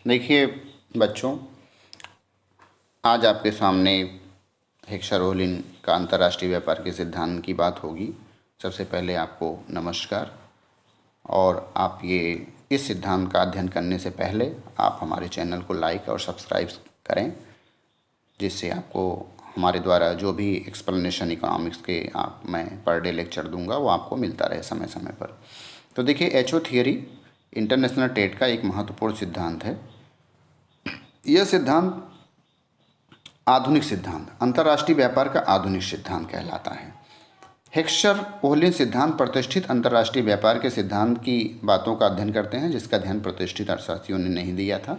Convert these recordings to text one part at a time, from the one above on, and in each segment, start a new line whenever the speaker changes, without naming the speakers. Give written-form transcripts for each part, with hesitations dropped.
देखिए बच्चों, आज आपके सामने हेक्सा-रोलिन का अंतर्राष्ट्रीय व्यापार के सिद्धांत की बात होगी। सबसे पहले आपको नमस्कार। और आप ये इस सिद्धांत का अध्ययन करने से पहले आप हमारे चैनल को लाइक और सब्सक्राइब करें, जिससे आपको हमारे द्वारा जो भी एक्सप्लेनेशन इकोनॉमिक्स के मैं पर डे लेक्चर दूंगा वो आपको मिलता रहे समय समय पर। तो देखिए, एचओ थियरी इंटरनेशनल ट्रेड का एक महत्वपूर्ण सिद्धांत है। यह सिद्धांत आधुनिक सिद्धांत, अंतर्राष्ट्रीय व्यापार का आधुनिक सिद्धांत कहलाता है। हेक्सर-ओहलिन सिद्धांत प्रतिष्ठित अंतर्राष्ट्रीय व्यापार के सिद्धांत की बातों का अध्ययन करते हैं, जिसका ध्यान प्रतिष्ठित अर्थशास्त्रियों ने नहीं दिया था।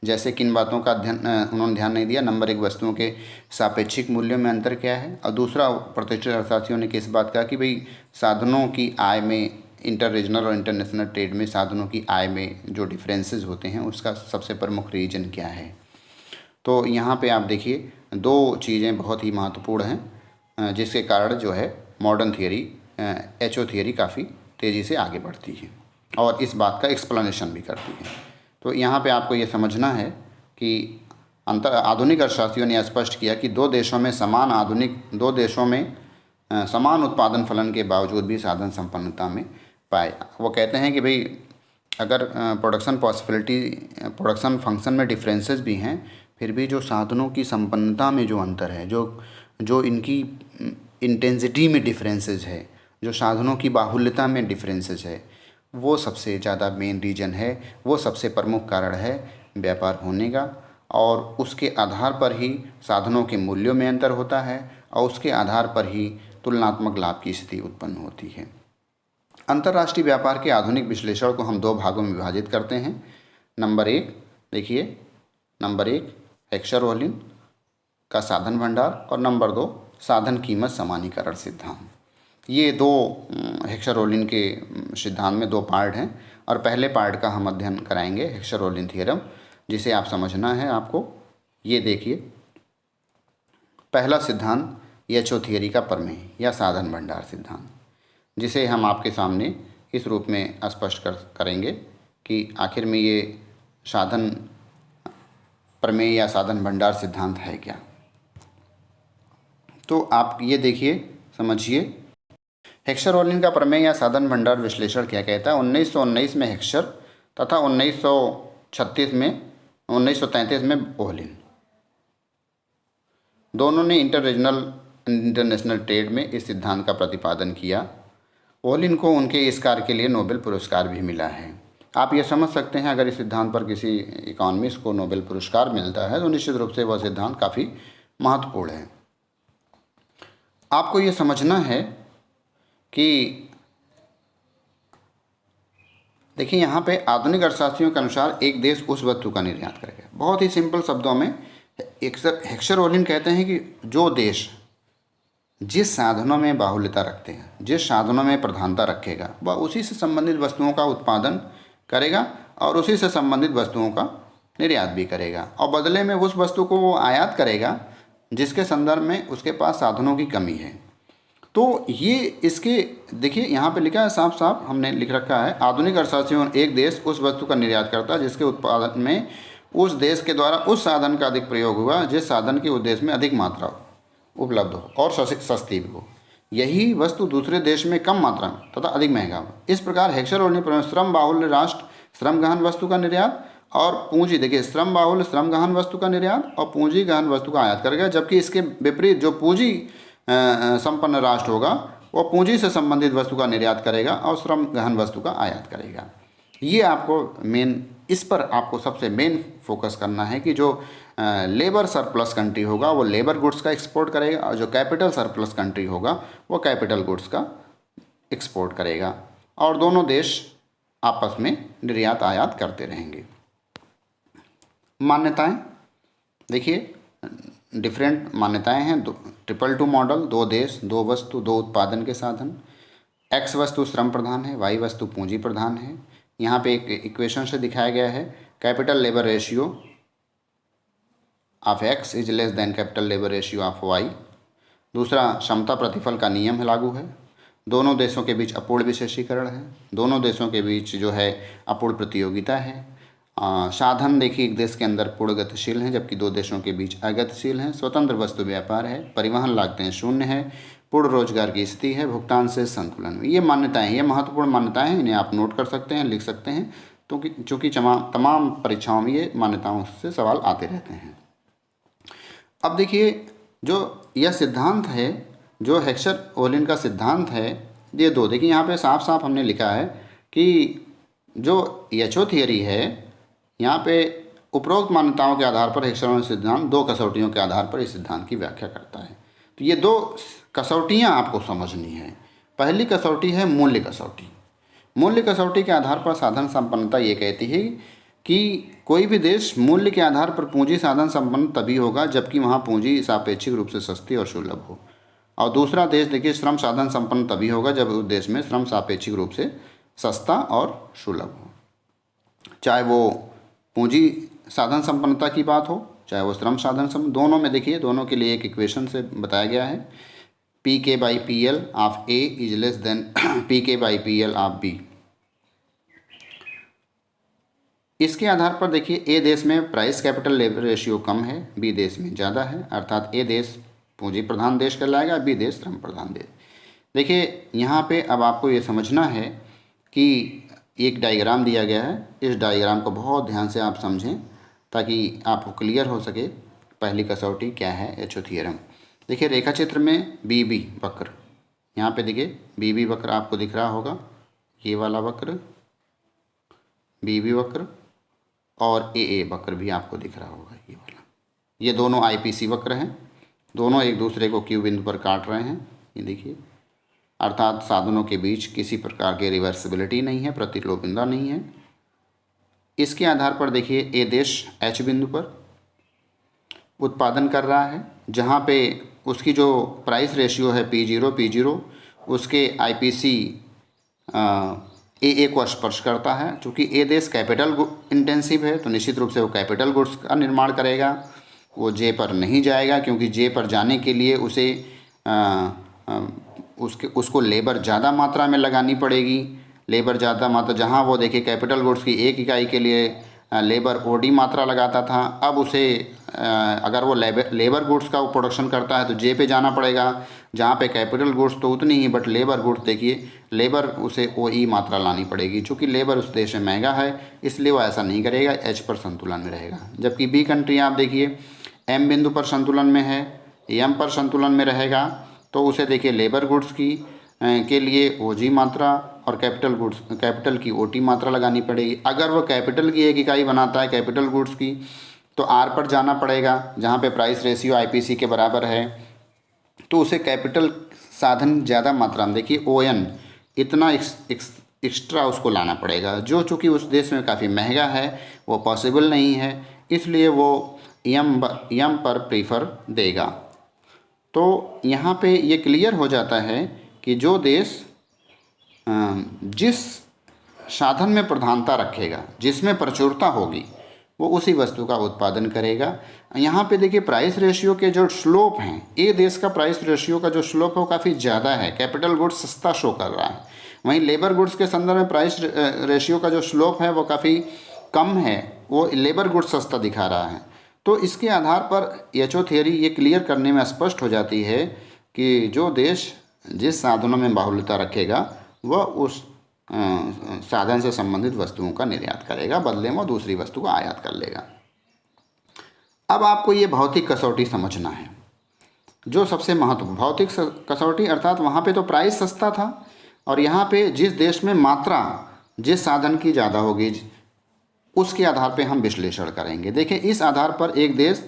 जैसे किन बातों का अध्ययन उन्होंने ध्यान नहीं दिया। नंबर एक, वस्तुओं के सापेक्षिक मूल्यों में अंतर क्या है। और दूसरा, प्रतिष्ठित अर्थशास्त्रियों ने किस बात कहा कि भाई साधनों की आय में, इंटर रीजनल और इंटरनेशनल ट्रेड में साधनों की आय में जो डिफरेंसेस होते हैं उसका सबसे प्रमुख रीजन क्या है। तो यहाँ पे आप देखिए, दो चीज़ें बहुत ही महत्वपूर्ण हैं जिसके कारण जो है मॉडर्न थियरी, एचओ थियरी काफ़ी तेज़ी से आगे बढ़ती है और इस बात का एक्सप्लेनेशन भी करती है। तो यहाँ पे आपको ये समझना है कि आधुनिक अर्थशास्त्रियों ने स्पष्ट किया कि दो देशों में समान उत्पादन फलन के बावजूद भी साधन संपन्नता में पाए। वो कहते हैं कि भाई अगर प्रोडक्शन फंक्शन में डिफरेंसेस भी हैं, फिर भी जो साधनों की संपन्नता में जो अंतर है, जो इनकी इंटेंसिटी में डिफरेंसेस है, जो साधनों की बाहुल्यता में डिफरेंसेस है, वो सबसे ज़्यादा मेन रीजन है, वो सबसे प्रमुख कारण है व्यापार होने का। और उसके आधार पर ही साधनों के मूल्यों में अंतर होता है और उसके आधार पर ही तुलनात्मक लाभ की स्थिति उत्पन्न होती है। अंतर्राष्ट्रीय व्यापार के आधुनिक विश्लेषण को हम दो भागों में विभाजित करते हैं। नंबर एक हेक्सर-ओहलिन का साधन भंडार और नंबर दो साधन कीमत समानीकरण सिद्धांत। ये दो हेक्सर-ओहलिन के सिद्धांत में दो पार्ट हैं और पहले पार्ट का हम अध्ययन कराएंगे हेक्सर-ओहलिन थ्योरम, जिसे आप समझना है आपको। ये देखिए, पहला सिद्धांत एचओ थियरी का प्रमेय या साधन भंडार सिद्धांत, जिसे हम आपके सामने इस रूप में स्पष्ट करेंगे कि आखिर में ये साधन प्रमेय या साधन भंडार सिद्धांत है क्या। तो आप ये देखिए, समझिए, हेक्सर-ओहलिन का प्रमेय या साधन भंडार विश्लेषण क्या कहता है। 1919 में हेक्सर तथा 1933 में ओहलिन, दोनों ने इंटरनेशनल ट्रेड में इस सिद्धांत का प्रतिपादन किया। ओहलिन को उनके इस कार्य के लिए नोबेल पुरस्कार भी मिला है। आप ये समझ सकते हैं, अगर इस सिद्धांत पर किसी इकोनॉमिस्ट को नोबेल पुरस्कार मिलता है तो निश्चित रूप से वह सिद्धांत काफ़ी महत्वपूर्ण है। आपको ये समझना है कि देखिए, यहाँ पे आधुनिक अर्थशास्त्रियों के अनुसार एक देश उस वस्तु का निर्यात करेगा। बहुत ही सिंपल शब्दों में हेक्सर-ओहलिन कहते हैं कि जो देश जिस साधनों में बाहुल्यता रखते हैं, जिस साधनों में प्रधानता रखेगा, वह उसी से संबंधित वस्तुओं का उत्पादन करेगा और उसी से संबंधित वस्तुओं का निर्यात भी करेगा और बदले में उस वस्तु को वो आयात करेगा जिसके संदर्भ में उसके पास साधनों की कमी है। तो ये इसके देखिए, यहाँ पे लिखा है साफ साफ, हमने लिख रखा है, आधुनिक अर्थशास्त्रियों, एक देश उस वस्तु का निर्यात करता है जिसके उत्पादन में उस देश के द्वारा उस साधन का अधिक प्रयोग हुआ, जिस साधन के उद्देश्य में अधिक मात्रा उपलब्ध हो और सस्ती भी हो। यही वस्तु दूसरे देश में कम मात्रा में तथा अधिक महंगा हो। इस प्रकार हेक्सर-ओहलिन श्रम बाहुल्य राष्ट्र श्रम गहन वस्तु का निर्यात और पूंजी, देखिए, श्रम बाहुल्य श्रम गहन वस्तु का निर्यात और पूंजी गहन वस्तु का आयात करेगा। जबकि इसके विपरीत जो पूंजी संपन्न राष्ट्र होगा वो पूंजी से संबंधित वस्तु का निर्यात करेगा और श्रम गहन वस्तु का आयात करेगा। ये आपको इस पर आपको सबसे मेन फोकस करना है कि जो लेबर सरप्लस कंट्री होगा वो लेबर गुड्स का एक्सपोर्ट करेगा और जो कैपिटल सरप्लस कंट्री होगा वो कैपिटल गुड्स का एक्सपोर्ट करेगा और दोनों देश आपस में निर्यात आयात करते रहेंगे। मान्यताएं देखिए, डिफरेंट मान्यताएं हैं। 222 मॉडल, दो देश दो वस्तु दो उत्पादन के साधन। एक्स वस्तु श्रम प्रधान है, वाई वस्तु पूंजी प्रधान है। यहाँ पे एक इक्वेशन से दिखाया गया है, capital labour ratio of X is less than capital labour ratio of Y. दूसरा, समता प्रतिफल का नियम लागू है। दोनों देशों के बीच अपूर्ण विशेषीकरण है। दोनों देशों के बीच जो है अपूर्ण प्रतियोगिता है। साधन देखिए एक देश के अंदर पूर्ण गतिशील हैं जबकि दो देशों के बीच अगतिशील हैं। स्वतंत्र वस्तु व्यापार है, परिवहन लागतें शून्य है, पूर्ण रोजगार की स्थिति है, भुगतान से संतुलन में। ये मान्यताएं, ये महत्वपूर्ण मान्यताएं हैं, इन्हें आप नोट कर सकते हैं, लिख सकते हैं, तो चूँकि तमाम परीक्षाओं में ये मान्यताओं से सवाल आते रहते हैं। अब देखिए जो यह सिद्धांत है, जो हेक्सर-ओलिन का सिद्धांत है, ये दो देखिए यहाँ पे साफ साफ हमने लिखा है कि जो एचओ थियरी है, यहाँ पे उपरोक्त मान्यताओं के आधार पर हेक्सर-ओलिन सिद्धांत दो कसौटियों के आधार पर इस सिद्धांत की व्याख्या करता है। तो ये दो कसौटियाँ आपको समझनी है। पहली कसौटी है मूल्य कसौटी। मूल्य कसौटी के आधार पर साधन संपन्नता ये कहती है कि कोई भी देश मूल्य के आधार पर पूंजी साधन संपन्न तभी होगा जबकि वहाँ पूंजी सापेक्षिक रूप से सस्ती और सुलभ हो। और दूसरा देश देखिए श्रम साधन संपन्न तभी होगा जब उस देश में श्रम सापेक्षिक रूप से सस्ता और सुलभ हो। चाहे वो पूंजी साधन संपन्नता की बात हो, चाहे वो श्रम साधन संपन्न, दोनों में देखिए, दोनों के लिए एक इक्वेशन से बताया गया है, PK/PL of A is less then PK/PL of B। इसके आधार पर देखिए ए देश में प्राइस कैपिटल लेबर रेशियो कम है, बी देश में ज़्यादा है, अर्थात ए देश पूंजी प्रधान देश कहलाएगा, बी देश श्रम प्रधान देश। देखिए यहाँ पे अब आपको ये समझना है कि एक डायग्राम दिया गया है, इस डायग्राम को बहुत ध्यान से आप समझें ताकि आपको क्लियर हो सके पहली कसौटी क्या है एचओ थ्योरम। देखिए रेखा चित्र में BB वक्र, यहाँ पे देखिए BB वक्र आपको दिख रहा होगा, ये वाला वक्र BB वक्र, और AA वक्र भी आपको दिख रहा होगा, ये वाला। ये दोनों IPC वक्र हैं, दोनों एक दूसरे को Q बिंदु पर काट रहे हैं, ये देखिए, अर्थात साधनों के बीच किसी प्रकार की रिवर्सिबिलिटी नहीं है, प्रतिलोमता नहीं है। इसके आधार पर देखिए ए देश H बिंदु पर उत्पादन कर रहा है, जहाँ पे उसकी जो प्राइस रेशियो है P0 उसके IPC AA को स्पर्श करता है। चूँकि ए देश कैपिटल इंटेंसिव है तो निश्चित रूप से वो कैपिटल गुड्स का निर्माण करेगा, वो J पर नहीं जाएगा, क्योंकि J पर जाने के लिए उसे उसको लेबर ज़्यादा मात्रा में लगानी पड़ेगी। लेबर ज़्यादा मात्रा, जहाँ वो देखिए कैपिटल गुड्स की एक इकाई के लिए लेबर OD मात्रा लगाता था, अब उसे अगर वो लेबर गुड्स का वो प्रोडक्शन करता है तो J पे जाना पड़ेगा, जहाँ पे कैपिटल गुड्स तो उतनी ही, बट लेबर गुड्स देखिए लेबर उसे OE मात्रा लानी पड़ेगी। चूँकि लेबर उस देश में महंगा है इसलिए वो ऐसा नहीं करेगा, H पर संतुलन में रहेगा। जबकि B कंट्री आप देखिए M बिंदु पर संतुलन में है, M पर संतुलन में रहेगा, तो उसे देखिए लेबर गुड्स की के लिए OG मात्रा और कैपिटल की OT मात्रा लगानी पड़ेगी। अगर वो कैपिटल की एक इकाई बनाता है कैपिटल गुड्स की, तो R पर जाना पड़ेगा, जहाँ पे प्राइस रेशियो IPC के बराबर है, तो उसे कैपिटल साधन ज़्यादा मात्रा में देखिए ON इतना एक्स्ट्रा उसको लाना पड़ेगा, जो चूँकि उस देश में काफ़ी महंगा है, वो पॉसिबल नहीं है, इसलिए वो M पर प्रीफर देगा। तो यहाँ पे ये क्लियर हो जाता है कि जो देश जिस साधन में प्रधानता रखेगा, जिसमें प्रचुरता होगी, वो उसी वस्तु का उत्पादन करेगा। यहाँ पे देखिए प्राइस रेशियो के जो स्लोप हैं, ए देश का प्राइस रेशियो का जो स्लोप है वो काफ़ी ज़्यादा है, कैपिटल गुड्स सस्ता शो कर रहा है। वहीं लेबर गुड्स के संदर्भ में प्राइस रेशियो का जो स्लोप है वो काफ़ी कम है, वो लेबर गुड्स सस्ता दिखा रहा है। तो इसके आधार पर एचओ थियरी ये क्लियर करने में स्पष्ट हो जाती है कि जो देश जिस साधनों में बाहुल्यता रखेगा वह उस साधन से संबंधित वस्तुओं का निर्यात करेगा, बदले में वो दूसरी वस्तु को आयात कर लेगा। अब आपको ये भौतिक कसौटी समझना है, जो सबसे महत्वपूर्ण भौतिक कसौटी, अर्थात वहाँ पे तो प्राइस सस्ता था और यहाँ पे जिस देश में मात्रा जिस साधन की ज़्यादा होगी उसके आधार पे हम विश्लेषण करेंगे। देखिए इस आधार पर एक देश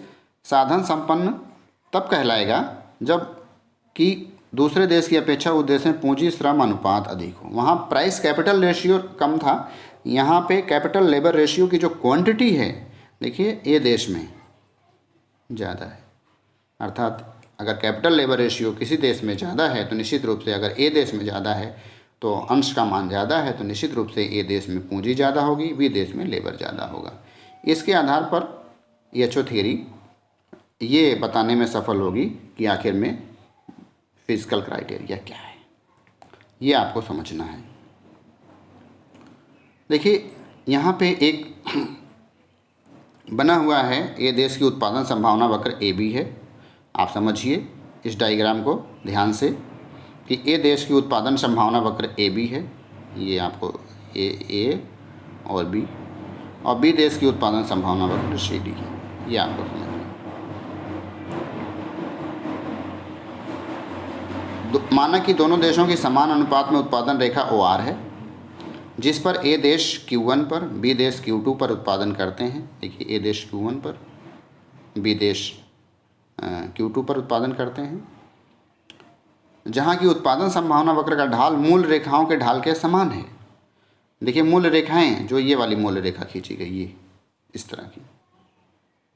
साधन संपन्न तब कहलाएगा जब कि दूसरे देश की अपेक्षा उस देश में पूंजी श्रम अनुपात अधिक हो। वहाँ प्राइस कैपिटल रेशियो कम था, यहाँ पे कैपिटल लेबर रेशियो की जो क्वांटिटी है देखिए ए देश में ज़्यादा है। अर्थात अगर कैपिटल लेबर रेशियो किसी देश में ज़्यादा है तो निश्चित रूप से, अगर ए देश में ज़्यादा है तो अंश का मान ज़्यादा है तो निश्चित रूप से ए देश में पूंजी ज़्यादा होगी, बी देश में लेबर ज़्यादा होगा। इसके आधार पर एचओ थ्योरी ये बताने में सफल होगी कि आखिर में फिजिकल क्राइटेरिया क्या है, ये आपको समझना है। देखिए यहाँ पे एक बना हुआ है, ये देश की उत्पादन संभावना वक्र ए बी है। आप समझिए इस डायग्राम को ध्यान से कि ए देश की उत्पादन संभावना वक्र ए बी है, ये आपको ए और बी देश की उत्पादन संभावना वक्र सी डी है, ये आपको समझना। माना कि दोनों देशों की समान अनुपात में उत्पादन रेखा ओ आर है, जिस पर ए देश Q1 पर बी देश Q2 पर उत्पादन करते हैं। देखिए ए देश Q1 पर बी देश Q2 पर उत्पादन करते हैं, जहाँ की उत्पादन संभावना वक्र का ढाल मूल रेखाओं के ढाल के समान है। देखिए मूल रेखाएं, जो ये वाली मूल रेखा खींची गई, ये इस तरह की,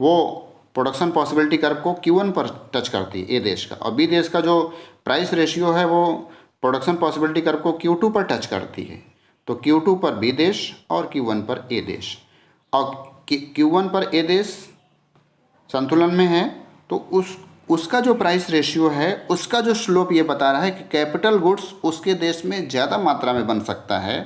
वो प्रोडक्शन पॉसिबिलिटी कर्व को Q1 पर टच करती है ए देश का, और बी देश का जो प्राइस रेशियो है वो प्रोडक्शन पॉसिबिलिटी कर्व को Q2 पर टच करती है। तो Q2 पर बी देश और Q1 पर ए देश, और Q1 पर ए देश संतुलन में है, तो उसका जो प्राइस रेशियो है, उसका जो स्लोप ये बता रहा है कि कैपिटल गुड्स उसके देश में ज़्यादा मात्रा में बन सकता है।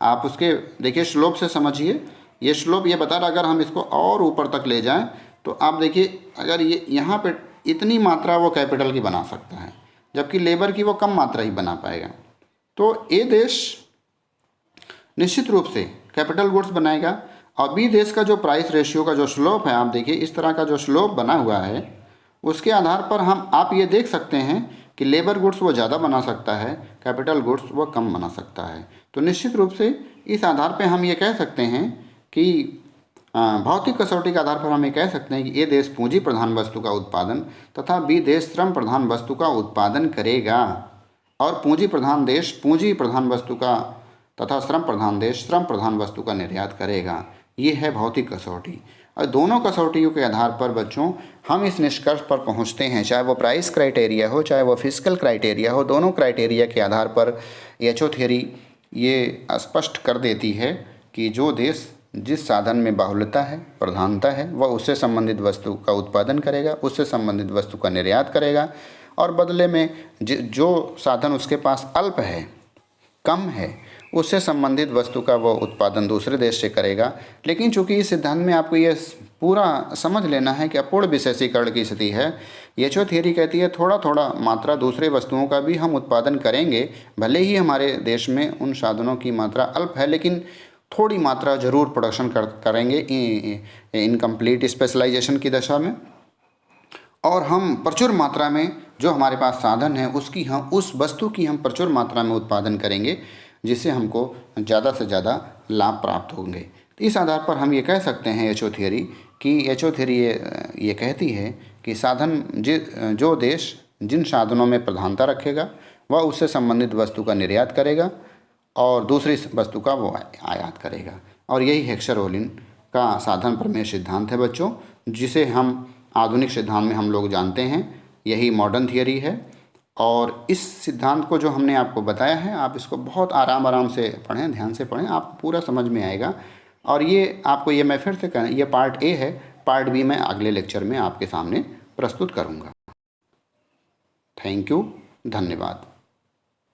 आप उसके देखिए स्लोप से समझिए, ये स्लोप ये बता रहा है अगर हम इसको और ऊपर तक ले जाएं तो आप देखिए अगर ये यहाँ पे इतनी मात्रा वो कैपिटल की बना सकता है, जबकि लेबर की वो कम मात्रा ही बना पाएगा। तो ए देश निश्चित रूप से कैपिटल गुड्स बनाएगा, और बी देश का जो प्राइस रेशियो का जो स्लोप है, आप देखिए इस तरह का जो स्लोप बना हुआ है, उसके आधार पर आप ये देख सकते हैं कि लेबर गुड्स वो ज़्यादा बना सकता है, कैपिटल गुड्स वो कम बना सकता है। तो निश्चित रूप से इस आधार पर हम ये कह सकते हैं कि भौतिक कसौटी के आधार पर हम ये कह सकते हैं कि ए देश पूंजी प्रधान वस्तु का उत्पादन तथा बी देश श्रम प्रधान वस्तु का उत्पादन करेगा, और पूंजी प्रधान देश पूंजी प्रधान वस्तु का तथा श्रम प्रधान देश श्रम प्रधान वस्तु का निर्यात करेगा। ये है भौतिक कसौटी। और दोनों कसौटियों के आधार पर बच्चों हम इस निष्कर्ष पर पहुंचते हैं, चाहे वो प्राइस क्राइटेरिया हो, चाहे वो फिस्कल क्राइटेरिया हो, दोनों क्राइटेरिया के आधार पर एचओ थ्योरी ये स्पष्ट कर देती है कि जो देश जिस साधन में बाहुल्यता है, प्रधानता है, वह उससे संबंधित वस्तु का उत्पादन करेगा, उससे संबंधित वस्तु का निर्यात करेगा, और बदले में जो साधन उसके पास अल्प है, कम है, उससे संबंधित वस्तु का वो उत्पादन दूसरे देश से करेगा। लेकिन चूंकि इस सिद्धांत में आपको ये पूरा समझ लेना है कि अपूर्ण विशेषीकरण की स्थिति है, एचओ थ्योरी कहती है थोड़ा थोड़ा मात्रा दूसरे वस्तुओं का भी हम उत्पादन करेंगे, भले ही हमारे देश में उन साधनों की मात्रा अल्प है, लेकिन थोड़ी मात्रा जरूर प्रोडक्शन करेंगे इनकम्प्लीट स्पेशलाइजेशन की दशा में, और हम प्रचुर मात्रा में जो हमारे पास साधन है उस वस्तु की हम प्रचुर मात्रा में उत्पादन करेंगे, जिससे हमको ज़्यादा से ज़्यादा लाभ प्राप्त होंगे। तो इस आधार पर हम ये कह सकते हैं एचओ थ्योरी ये कहती है कि जो देश जिन साधनों में प्रधानता रखेगा वह उससे संबंधित वस्तु का निर्यात करेगा और दूसरी वस्तु का वो आयात करेगा। और यही हेक्सर-ओलिन का साधन प्रमेय सिद्धांत है बच्चों, जिसे हम आधुनिक सिद्धांत में हम लोग जानते हैं। यही मॉडर्न थियरी है, और इस सिद्धांत को जो हमने आपको बताया है, आप इसको बहुत आराम से पढ़ें, ध्यान से पढ़ें, आपको पूरा समझ में आएगा। और ये आपको मैं फिर से कहना, ये पार्ट ए है, पार्ट बी मैं अगले लेक्चर में आपके सामने प्रस्तुत करूँगा। थैंक यू, धन्यवाद।